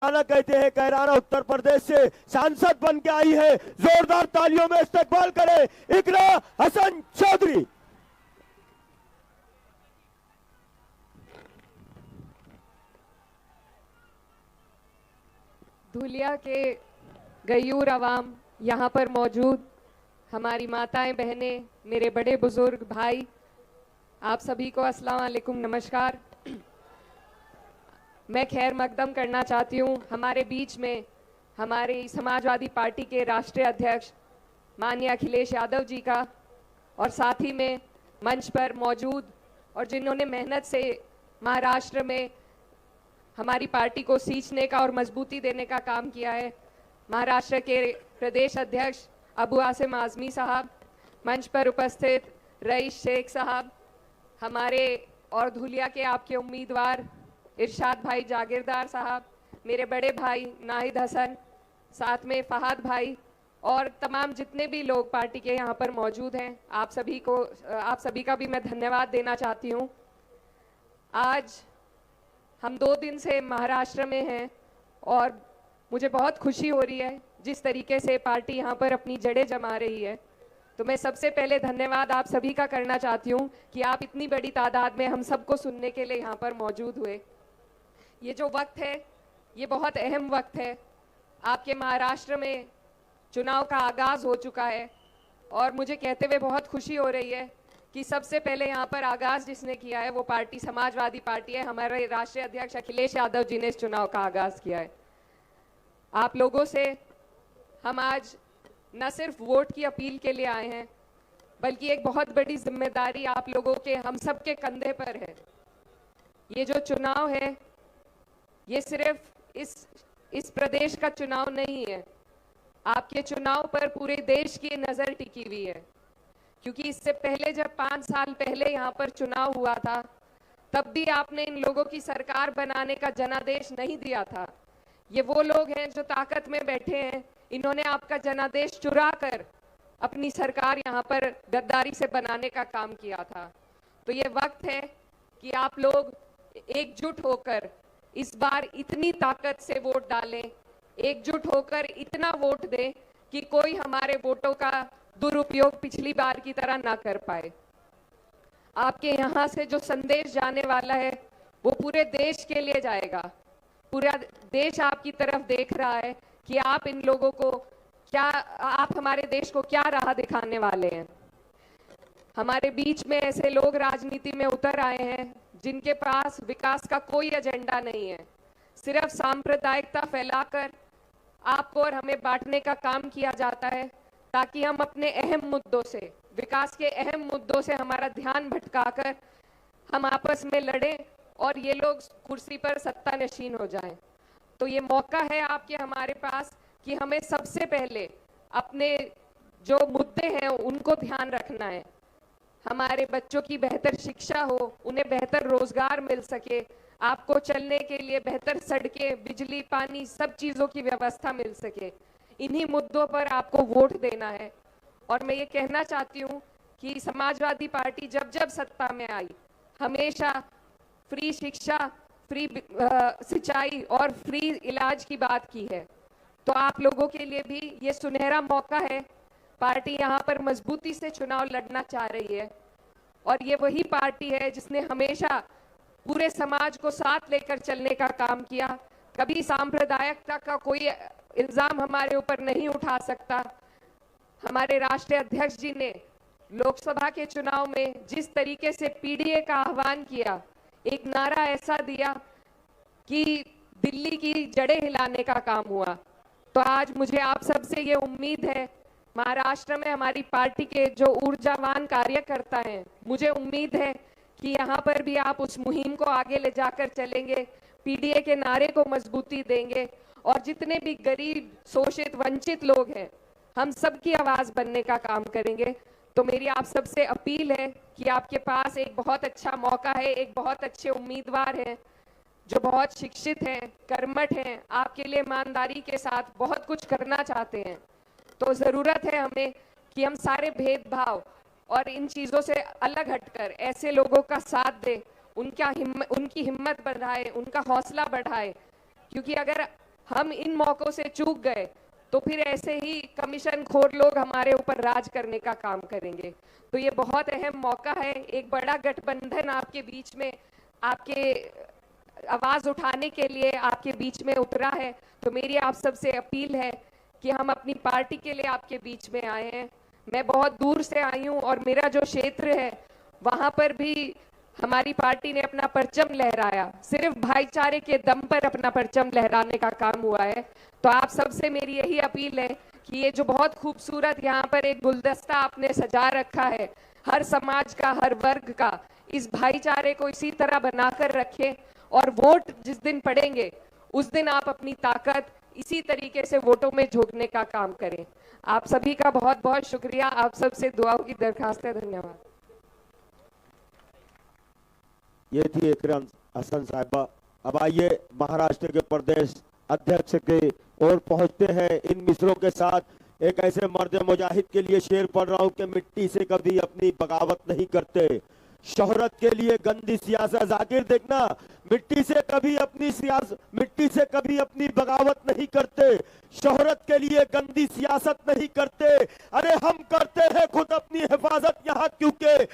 कैराना कहते हैं, कैराना उत्तर प्रदेश से सांसद बन के आई है। जोरदार तालियों में इस्तकबाल करें इकरा हसन चौधरी। धुलिया के गयूर अवाम, यहाँ पर मौजूद हमारी माताएं बहनें, मेरे बड़े बुजुर्ग भाई, आप सभी को अस्सलाम वालेकुम, नमस्कार। मैं खैर मकदम करना चाहती हूँ हमारे बीच में हमारे समाजवादी पार्टी के राष्ट्रीय अध्यक्ष माननीय अखिलेश यादव जी का, और साथ ही में मंच पर मौजूद और जिन्होंने मेहनत से महाराष्ट्र में हमारी पार्टी को सींचने का और मजबूती देने का काम किया है, महाराष्ट्र के प्रदेश अध्यक्ष अबू आसिम आज़मी साहब, मंच पर उपस्थित रईस शेख साहब, हमारे और धुलिया के आपके उम्मीदवार इरशाद भाई जागीरदार साहब, मेरे बड़े भाई नाहिद हसन, साथ में फहाद भाई और तमाम जितने भी लोग पार्टी के यहाँ पर मौजूद हैं, आप सभी का भी मैं धन्यवाद देना चाहती हूँ। आज हम 2 दिन से महाराष्ट्र में हैं और मुझे बहुत खुशी हो रही है जिस तरीके से पार्टी यहाँ पर अपनी जड़ें जमा रही है। तो मैं सबसे पहले धन्यवाद आप सभी का करना चाहती हूँ कि आप इतनी बड़ी तादाद में हम सबको सुनने के लिए यहाँ पर मौजूद हुए। ये जो वक्त है ये बहुत अहम वक्त है। आपके महाराष्ट्र में चुनाव का आगाज़ हो चुका है और मुझे कहते हुए बहुत खुशी हो रही है कि सबसे पहले यहाँ पर आगाज़ जिसने किया है वो पार्टी समाजवादी पार्टी है। हमारे राष्ट्रीय अध्यक्ष अखिलेश यादव जी ने इस चुनाव का आगाज़ किया है। आप लोगों से हम आज न सिर्फ वोट की अपील के लिए आए हैं, बल्कि एक बहुत बड़ी जिम्मेदारी आप लोगों के, हम सब के कंधे पर है। ये जो चुनाव है ये सिर्फ इस प्रदेश का चुनाव नहीं है, आपके चुनाव पर पूरे देश की नज़र टिकी हुई है। क्योंकि इससे पहले जब 5 साल पहले यहाँ पर चुनाव हुआ था, तब भी आपने इन लोगों की सरकार बनाने का जनादेश नहीं दिया था। ये वो लोग हैं जो ताकत में बैठे हैं, इन्होंने आपका जनादेश चुरा कर अपनी सरकार यहाँ पर गद्दारी से बनाने का काम किया था। तो ये वक्त है कि आप लोग एकजुट होकर इस बार इतनी ताकत से वोट डालें, एकजुट होकर इतना वोट दें कि कोई हमारे वोटों का दुरुपयोग पिछली बार की तरह ना कर पाए। आपके यहाँ से जो संदेश जाने वाला है वो पूरे देश के लिए जाएगा। पूरा देश आपकी तरफ देख रहा है कि आप इन लोगों को आप हमारे देश को क्या राह दिखाने वाले हैं। हमारे बीच में ऐसे लोग राजनीति में उतर आए हैं जिनके पास विकास का कोई एजेंडा नहीं है, सिर्फ सांप्रदायिकता फैलाकर आपको और हमें बांटने का काम किया जाता है ताकि हम अपने अहम मुद्दों से, विकास के अहम मुद्दों से हमारा ध्यान भटकाकर हम आपस में लड़ें और ये लोग कुर्सी पर सत्ता नशीन हो जाएं। तो ये मौका है आपके हमारे पास कि हमें सबसे पहले अपने जो मुद्दे हैं उनको ध्यान रखना है। हमारे बच्चों की बेहतर शिक्षा हो, उन्हें बेहतर रोजगार मिल सके, आपको चलने के लिए बेहतर सड़कें, बिजली, पानी, सब चीज़ों की व्यवस्था मिल सके। इन्हीं मुद्दों पर आपको वोट देना है। और मैं ये कहना चाहती हूँ कि समाजवादी पार्टी जब जब सत्ता में आई, हमेशा फ्री शिक्षा, फ्री सिंचाई और फ्री इलाज की बात की है। तो आप लोगों के लिए भी ये सुनहरा मौका है। पार्टी यहाँ पर मजबूती से चुनाव लड़ना चाह रही है और ये वही पार्टी है जिसने हमेशा पूरे समाज को साथ लेकर चलने का काम किया। कभी सांप्रदायिकता का कोई इल्जाम हमारे ऊपर नहीं उठा सकता। हमारे राष्ट्रीय अध्यक्ष जी ने लोकसभा के चुनाव में जिस तरीके से पीडीए का आह्वान किया, एक नारा ऐसा दिया कि दिल्ली की जड़ें हिलाने का काम हुआ। तो आज मुझे आप सबसे ये उम्मीद है, महाराष्ट्र में हमारी पार्टी के जो ऊर्जावान कार्यकर्ता हैं, मुझे उम्मीद है कि यहाँ पर भी आप उस मुहिम को आगे ले जाकर चलेंगे, पीडीए के नारे को मजबूती देंगे और जितने भी गरीब, शोषित, वंचित लोग हैं, हम सबकी आवाज़ बनने का काम करेंगे। तो मेरी आप सबसे अपील है कि आपके पास एक बहुत अच्छा मौका है, एक बहुत अच्छे उम्मीदवार हैं जो बहुत शिक्षित हैं, कर्मठ हैं, आपके लिए ईमानदारी के साथ बहुत कुछ करना चाहते हैं। तो ज़रूरत है हमें कि हम सारे भेदभाव और इन चीज़ों से अलग हटकर ऐसे लोगों का साथ दें, उनकी हिम्मत बढ़ाए, उनका हौसला बढ़ाए। क्योंकि अगर हम इन मौकों से चूक गए तो फिर ऐसे ही कमीशन खोर लोग हमारे ऊपर राज करने का काम करेंगे। तो ये बहुत अहम मौका है, एक बड़ा गठबंधन आपके बीच में, आपके आवाज उठाने के लिए आपके बीच में उतरा है। तो मेरी आप सबसे अपील है कि हम अपनी पार्टी के लिए आपके बीच में आए हैं। मैं बहुत दूर से आई हूँ और मेरा जो क्षेत्र है वहां पर भी हमारी पार्टी ने अपना परचम लहराया, सिर्फ भाईचारे के दम पर अपना परचम लहराने का काम हुआ है। तो आप सबसे मेरी यही अपील है कि ये जो बहुत खूबसूरत यहाँ पर एक गुलदस्ता आपने सजा रखा है, हर समाज का, हर वर्ग का, इस भाईचारे को इसी तरह बनाकर रखें और वोट जिस दिन पड़ेंगे उस दिन आप अपनी ताकत इसी तरीके से वोटों में झोंकने का काम करें। आप सभी का बहुत बहुत शुक्रिया, आप सबसे दुआओं की दरखास्त है। धन्यवाद। ये थी इकरा हसन साहिबा। अब आइए महाराष्ट्र के प्रदेश अध्यक्ष के ओर पहुंचते हैं इन मिसरों के साथ। एक ऐसे मर्द मुजाहिद के लिए शेर पढ़ रहा हूं कि मिट्टी से कभी अपनी बगावत नहीं करते, शोहरत के लिए गंदी सियासत। जाकिर देखना, मिट्टी से कभी अपनी बगावत नहीं करते, शोहरत के लिए गंदी सियासत नहीं करते। अरे हम करते हैं खुद अपनी हिफाजत यहाँ, क्योंकि